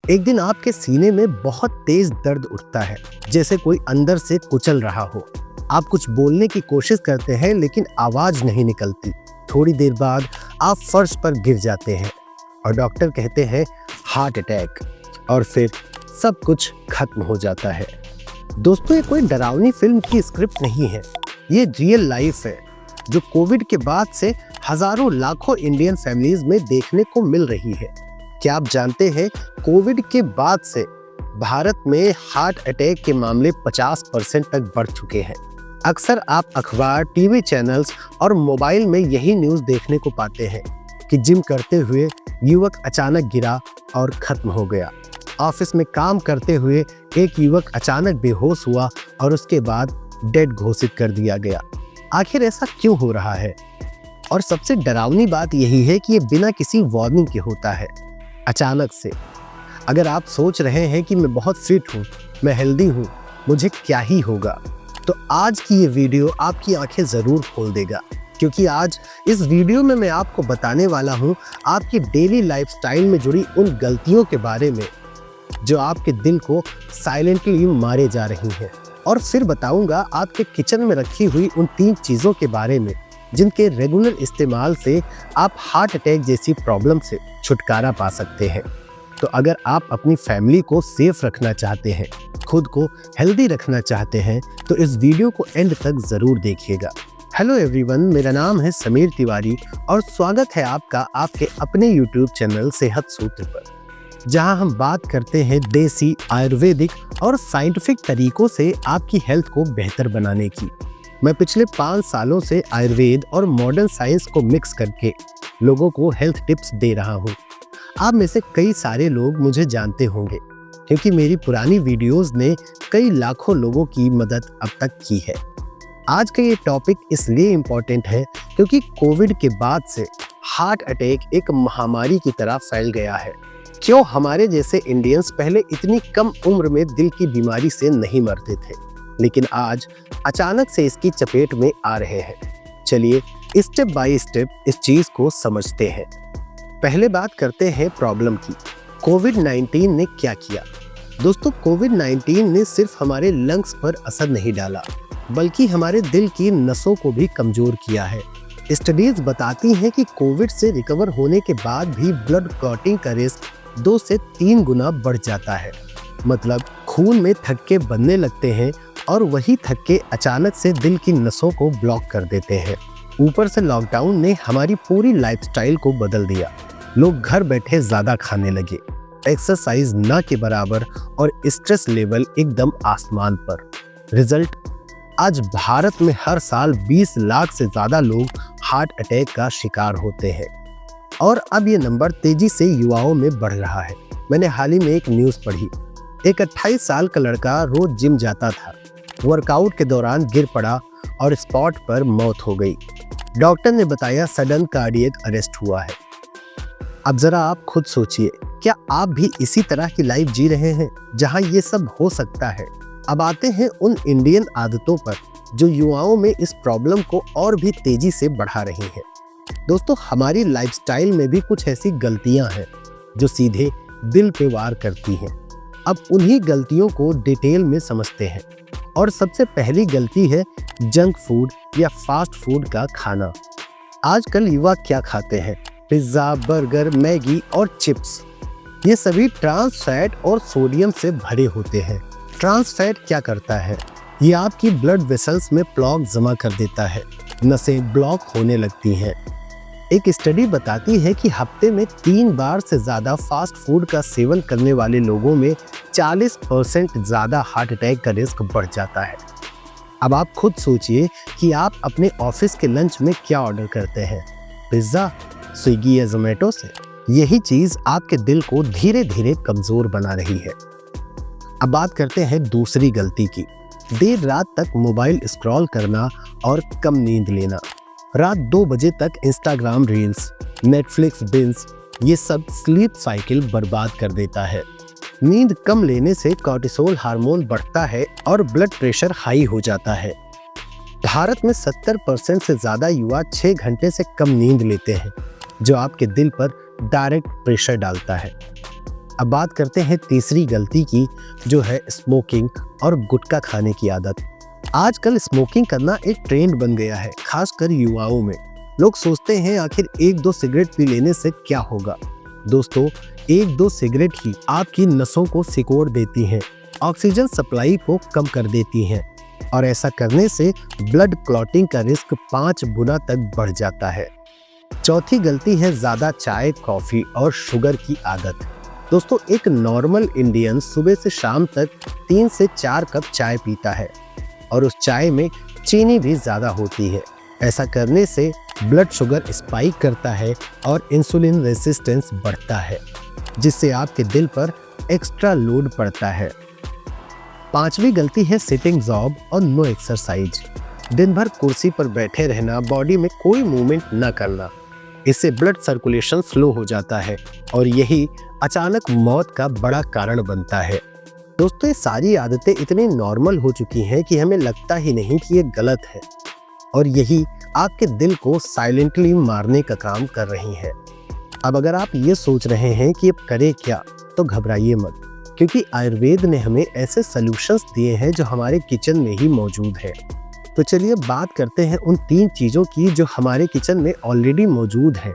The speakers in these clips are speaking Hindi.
एक दिन आपके सीने में बहुत तेज दर्द उठता है, जैसे कोई अंदर से कुचल रहा हो। आप कुछ बोलने की कोशिश करते हैं लेकिन आवाज नहीं निकलती। थोड़ी देर बाद आप फर्श पर गिर जाते हैं और डॉक्टर कहते हैं हार्ट अटैक, और फिर सब कुछ खत्म हो जाता है। दोस्तों, ये कोई डरावनी फिल्म की स्क्रिप्ट नहीं है, ये रियल लाइफ है जो कोविड के बाद से हजारों लाखों इंडियन फैमिलीज में देखने को मिल रही है। क्या आप जानते हैं, कोविड के बाद से भारत में हार्ट अटैक के मामले 50% तक बढ़ चुके हैं। अक्सर आप अखबार, टीवी चैनल्स और मोबाइल में यही न्यूज़ देखने को पाते हैं कि जिम करते हुए युवक अचानक गिरा और खत्म हो गया। ऑफिस में काम करते हुए एक युवक अचानक बेहोश हुआ और उसके बाद डेड घोषित कर दिया गया। आखिर ऐसा क्यों हो रहा है? और सबसे डरावनी बात यही है कि ये बिना किसी वार्निंग के होता है, अचानक से। अगर आप सोच रहे हैं कि मैं बहुत फिट हूँ, मैं हेल्दी हूँ, मुझे क्या ही होगा, तो आज की ये वीडियो आपकी आंखें ज़रूर खोल देगा, क्योंकि आज इस वीडियो में मैं आपको बताने वाला हूँ आपकी डेली लाइफस्टाइल में जुड़ी उन गलतियों के बारे में जो आपके दिल को साइलेंटली मारे जा रही हैं। और फिर बताऊंगा आपके किचन में रखी हुई उन 3 चीज़ों के बारे में जिनके रेगुलर इस्तेमाल से आप हार्ट अटैक जैसी प्रॉब्लम से छुटकारा पा सकते हैं। तो अगर आप अपनी फैमिली को सेफ रखना चाहते हैं, खुद को हेल्दी रखना चाहते हैं, तो इस वीडियो को एंड तक ज़रूर देखिएगा। हेलो एवरीवन, मेरा नाम है समीर तिवारी और स्वागत है आपका आपके अपने यूट्यूब चैनल सेहत सूत्र पर, जहां हम बात करते हैं देसी, आयुर्वेदिक और साइंटिफिक तरीकों से आपकी हेल्थ को बेहतर बनाने की। मैं पिछले 5 सालों से आयुर्वेद और मॉडर्न साइंस को मिक्स करके लोगों को हेल्थ टिप्स दे रहा हूँ। आप में से कई सारे लोग मुझे जानते होंगे, क्योंकि मेरी पुरानी वीडियोस ने कई लाखों लोगों की मदद अब तक की है। आज का ये टॉपिक इसलिए इम्पोर्टेंट है क्योंकि कोविड के बाद से हार्ट अटैक एक महामारी की तरह फैल गया है। क्यों हमारे जैसे इंडियंस पहले इतनी कम उम्र में दिल की बीमारी से नहीं मरते थे, लेकिन आज अचानक से इसकी चपेट में आ रहे हैं। चलिए स्टेप बाय स्टेप इस चीज को समझते हैं। पहले बात करते हैं प्रॉब्लम की। कोविड-19 ने क्या किया? दोस्तों, कोविड-19 ने सिर्फ हमारे लंग्स पर असर नहीं डाला, बल्कि हमारे दिल की नसों को भी कमजोर किया है। स्टडीज बताती हैं कि कोविड से रिकवर होने के बाद भी ब्लड क्लॉटिंग का रिस्क 2 से 3 गुना बढ़ जाता है। मतलब खून में थक्के बनने लगते हैं और वही थक्के अचानक से दिल की नसों को ब्लॉक कर देते हैं। ऊपर से लॉकडाउन ने हमारी पूरी लाइफस्टाइल को बदल दिया। लोग घर बैठे ज्यादा खाने लगे, एक्सरसाइज ना के बराबर, और स्ट्रेस लेवल एकदम आसमान पर। रिजल्ट, आज भारत में हर साल 20 लाख से ज्यादा लोग हार्ट अटैक का शिकार होते हैं, और अब ये नंबर तेजी से युवाओं में बढ़ रहा है। मैंने हाल ही में एक न्यूज़ पढ़ी, एक 28 साल का लड़का रोज जिम जाता था, वर्कआउट के दौरान गिर पड़ा और स्पॉट पर मौत हो गई। डॉक्टर ने बताया सडन कार्डियक अरेस्ट हुआ है। अब जरा आप खुद सोचिए, क्या आप भी इसी तरह की लाइफ जी रहे हैं जहां ये सब हो सकता है? अब आते हैं उन इंडियन आदतों पर जो युवाओं में इस प्रॉब्लम को और भी तेजी से बढ़ा रही हैं। दोस्तों, हमारी लाइफस्टाइल में भी कुछ ऐसी गलतियां हैं जो सीधे दिल पे वार करती हैं। अब उन्हीं गलतियों को डिटेल में समझते हैं। और सबसे पहली गलती है जंक फूड या फास्ट फूड का खाना। आजकल युवा क्या खाते हैं? पिज्ज़ा, बर्गर, मैगी और चिप्स। ये सभी ट्रांस फैट और सोडियम से भरे होते हैं। ट्रांस फैट क्या करता है? ये आपकी ब्लड वेसल्स में प्लॉक जमा कर देता है, नसें ब्लॉक होने लगती हैं। एक स्टडी बताती है कि हफ्ते में 3 बार से ज़्यादा फास्ट फूड का सेवन करने वाले लोगों में 40% ज़्यादा हार्ट अटैक का रिस्क बढ़ जाता है। अब आप खुद सोचिए कि आप अपने ऑफिस के लंच में क्या ऑर्डर करते हैं? पिज्ज़ा, स्विगी या जोमेटो से? यही चीज़ आपके दिल को धीरे धीरे कमज़ोर बना रही है। अब बात करते हैं दूसरी गलती की, देर रात तक मोबाइल स्क्रॉल करना और कम नींद लेना। रात 2 बजे तक इंस्टाग्राम रील्स, नेटफ्लिक्स बिंज, ये सब स्लीप साइकिल बर्बाद कर देता है। नींद कम लेने से कॉर्टिसोल हार्मोन बढ़ता है और ब्लड प्रेशर हाई हो जाता है। भारत में 70% से ज़्यादा युवा 6 घंटे से कम नींद लेते हैं, जो आपके दिल पर डायरेक्ट प्रेशर डालता है। अब बात करते हैं तीसरी गलती की, जो है स्मोकिंग और गुटखा खाने की आदत। आजकल स्मोकिंग करना एक ट्रेंड बन गया है, खासकर युवाओं में। लोग सोचते हैं आखिर एक दो सिगरेट पी लेने से क्या होगा। दोस्तों, एक दो सिगरेट ही आपकी नसों को सिकोड़ देती हैं, ऑक्सीजन सप्लाई को कम कर देती हैं और ऐसा करने से ब्लड क्लॉटिंग का रिस्क 5 गुना तक बढ़ जाता है। चौथी गलती है ज्यादा चाय, कॉफी और शुगर की आदत। दोस्तों, एक नॉर्मल इंडियन सुबह से शाम तक 3 से 4 कप चाय पीता है और उस चाय में चीनी भी ज्यादा होती है। ऐसा करने से ब्लड शुगर स्पाइक करता है और इंसुलिन रेजिस्टेंस बढ़ता है, जिससे आपके दिल पर एक्स्ट्रा लोड पड़ता है। पांचवी गलती है सिटिंग जॉब और नो एक्सरसाइज। दिन भर कुर्सी पर बैठे रहना, बॉडी में कोई मूवमेंट न करना, इससे ब्लड सर्कुलेशन स्लो हो जाता है और यही अचानक मौत का बड़ा कारण बनता है। दोस्तों, ये सारी आदतें इतनी नॉर्मल हो चुकी हैं कि हमें लगता ही नहीं कि ये गलत है और यही आपके दिल को साइलेंटली मारने का काम कर रही है। अब अगर आप ये सोच रहे हैं कि अब करें क्या, तो घबराइए मत, क्योंकि आयुर्वेद ने हमें ऐसे सॉल्यूशंस दिए हैं जो हमारे किचन में ही मौजूद है। तो चलिए बात करते हैं उन 3 चीज़ों की जो हमारे किचन में ऑलरेडी मौजूद है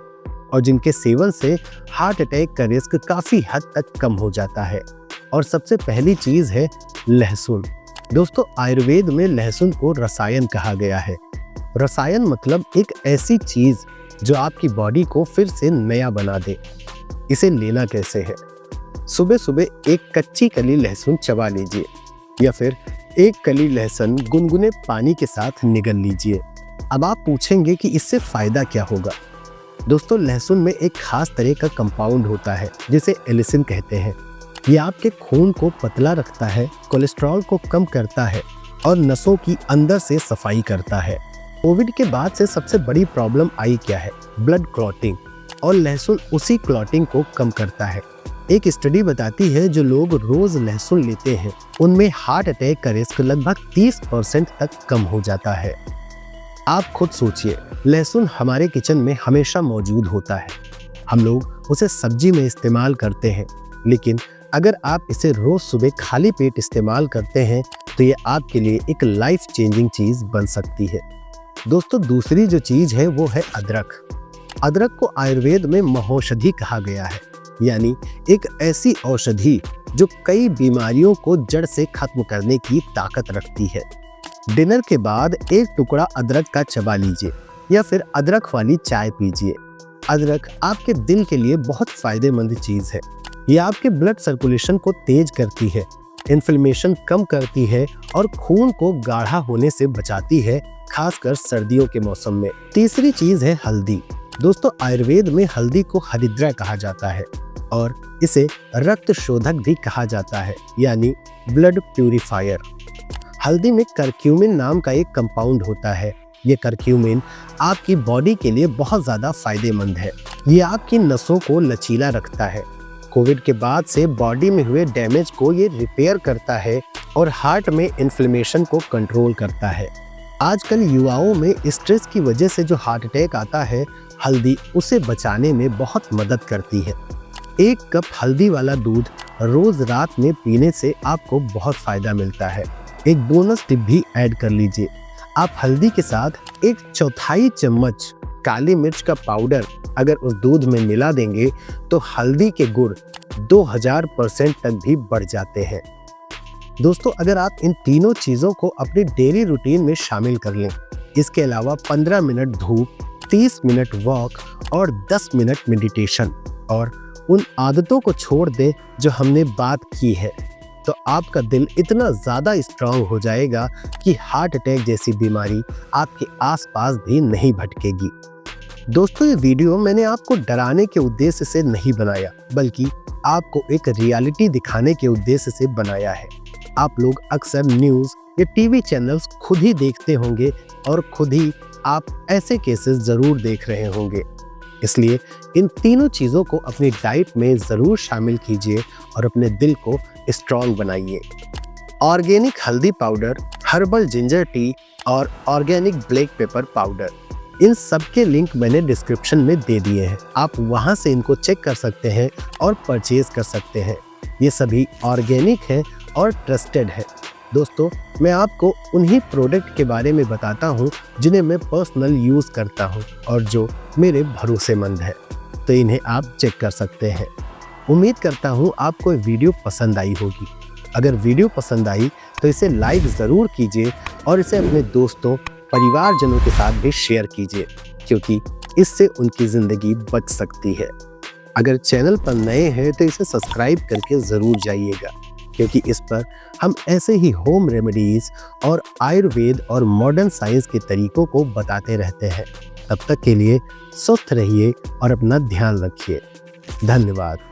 और जिनके सेवन से हार्ट अटैक का रिस्क काफ़ी हद तक कम हो जाता है। और सबसे पहली चीज़ है लहसुन। दोस्तों, आयुर्वेद में लहसुन को रसायन कहा गया है। रसायन मतलब एक ऐसी चीज़ जो आपकी बॉडी को फिर से नया बना दे। इसे लेना कैसे है? सुबह सुबह एक कच्ची कली लहसुन चबा लीजिए या फिर एक कली लहसुन गुनगुने पानी के साथ निगल लीजिए। अब आप पूछेंगे कि इससे फायदा क्या होगा। दोस्तों, लहसुन में एक खास तरह का कंपाउंड होता है जिसे एलिसिन कहते हैं। ये आपके खून को पतला रखता है, कोलेस्ट्रॉल को कम करता है और नसों की अंदर से सफाई करता है। कोविड के बाद से सबसे बड़ी प्रॉब्लम आई क्या है? ब्लड क्लॉटिंग, और लहसुन उसी क्लॉटिंग को कम करता है। एक स्टडी बताती है जो लोग रोज लहसुन लेते हैं उनमें हार्ट अटैक का रिस्क लगभग 30% तक कम हो जाता है। आप खुद सोचिए, लहसुन हमारे किचन में हमेशा मौजूद होता है। हम लोग उसे सब्जी में इस्तेमाल करते हैं, लेकिन अगर आप इसे रोज सुबह खाली पेट इस्तेमाल करते हैं तो ये आपके लिए एक लाइफ चेंजिंग चीज बन सकती है। दोस्तों, दूसरी जो चीज है वो है अदरक। अदरक को आयुर्वेद में महौषधि कहा गया है, यानी एक ऐसी औषधि जो कई बीमारियों को जड़ से खत्म करने की ताकत रखती है। डिनर के बाद एक टुकड़ा अदरक का चबा लीजिए या फिर अदरक वाली चाय पीजिए। अदरक आपके दिल के लिए बहुत फायदेमंद चीज है। ये आपके ब्लड सर्कुलेशन को तेज करती है, इन्फ्लेमेशन कम करती है और खून को गाढ़ा होने से बचाती है, खासकर सर्दियों के मौसम में। तीसरी चीज है हल्दी। दोस्तों, आयुर्वेद में हल्दी को हरिद्रा कहा जाता है और इसे रक्त शोधक भी कहा जाता है, यानी ब्लड प्यूरिफायर। हल्दी में करक्यूमिन नाम का एक कंपाउंड होता है। ये करक्यूमिन आपकी बॉडी के लिए बहुत ज़्यादा फायदेमंद है। ये आपकी नसों को लचीला रखता है। कोविड के बाद से बॉडी में हुए डैमेज को ये रिपेयर करता है और हार्ट में इन्फ्लेमेशन को कंट्रोल करता है। आजकल युवाओं में स्ट्रेस की वजह से जो हार्ट अटैक आता है, हल्दी उसे बचाने में बहुत मदद करती है। 1 कप हल्दी वाला दूध रोज रात में पीने से आपको बहुत फायदा मिलता है। एक बोनस टिप भी ऐड कर लीजिए। आप हल्दी के साथ 1/4 चम्मच काली मिर्च का पाउडर अगर उस दूध में मिला देंगे तो हल्दी के गुण 2000% तक भी बढ़ जाते हैं। दोस्तों, अगर आप इन तीनों चीज़ों को अपनी डेली रूटीन में शामिल कर लें, इसके अलावा 15 मिनट धूप, 30 मिनट वॉक और 10 मिनट मेडिटेशन और उन आदतों को छोड़ दें जो हमने बात की है, तो आपका दिल इतना ज़्यादा स्ट्रांग हो जाएगा कि हार्ट अटैक जैसी बीमारी आपके आसपास भी नहीं भटकेगी। दोस्तों, ये वीडियो मैंने आपको डराने के उद्देश्य से नहीं बनाया, बल्कि आपको एक रियलिटी दिखाने के उद्देश्य से बनाया है। आप लोग अक्सर न्यूज़ या टीवी चैनल्स खुद ही देखते होंगे और खुद ही आप ऐसे केसेस ज़रूर देख रहे होंगे। इसलिए इन तीनों चीज़ों को अपनी डाइट में ज़रूर शामिल कीजिए और अपने दिल को स्ट्रॉन्ग बनाइए। ऑर्गेनिक हल्दी पाउडर, हर्बल जिंजर टी और ऑर्गेनिक ब्लैक पेपर पाउडर, इन सब के लिंक मैंने डिस्क्रिप्शन में दे दिए हैं, आप वहां से इनको चेक कर सकते हैं और परचेज कर सकते हैं। ये सभी ऑर्गेनिक हैं और ट्रस्टेड है। दोस्तों, मैं आपको उन्हीं प्रोडक्ट के बारे में बताता हूँ जिन्हें मैं पर्सनल यूज़ करता हूँ और जो मेरे भरोसेमंद है, तो इन्हें आप चेक कर सकते हैं। उम्मीद करता हूँ आपको वीडियो पसंद आई होगी। अगर वीडियो पसंद आई तो इसे लाइक ज़रूर कीजिए और इसे अपने दोस्तों परिवारजनों के साथ भी शेयर कीजिए, क्योंकि इससे उनकी ज़िंदगी बच सकती है। अगर चैनल पर नए हैं तो इसे सब्सक्राइब करके ज़रूर जाइएगा, क्योंकि इस पर हम ऐसे ही होम रेमेडीज़ और आयुर्वेद और मॉडर्न साइंस के तरीकों को बताते रहते हैं। तब तक के लिए स्वस्थ रहिए और अपना ध्यान रखिए। धन्यवाद।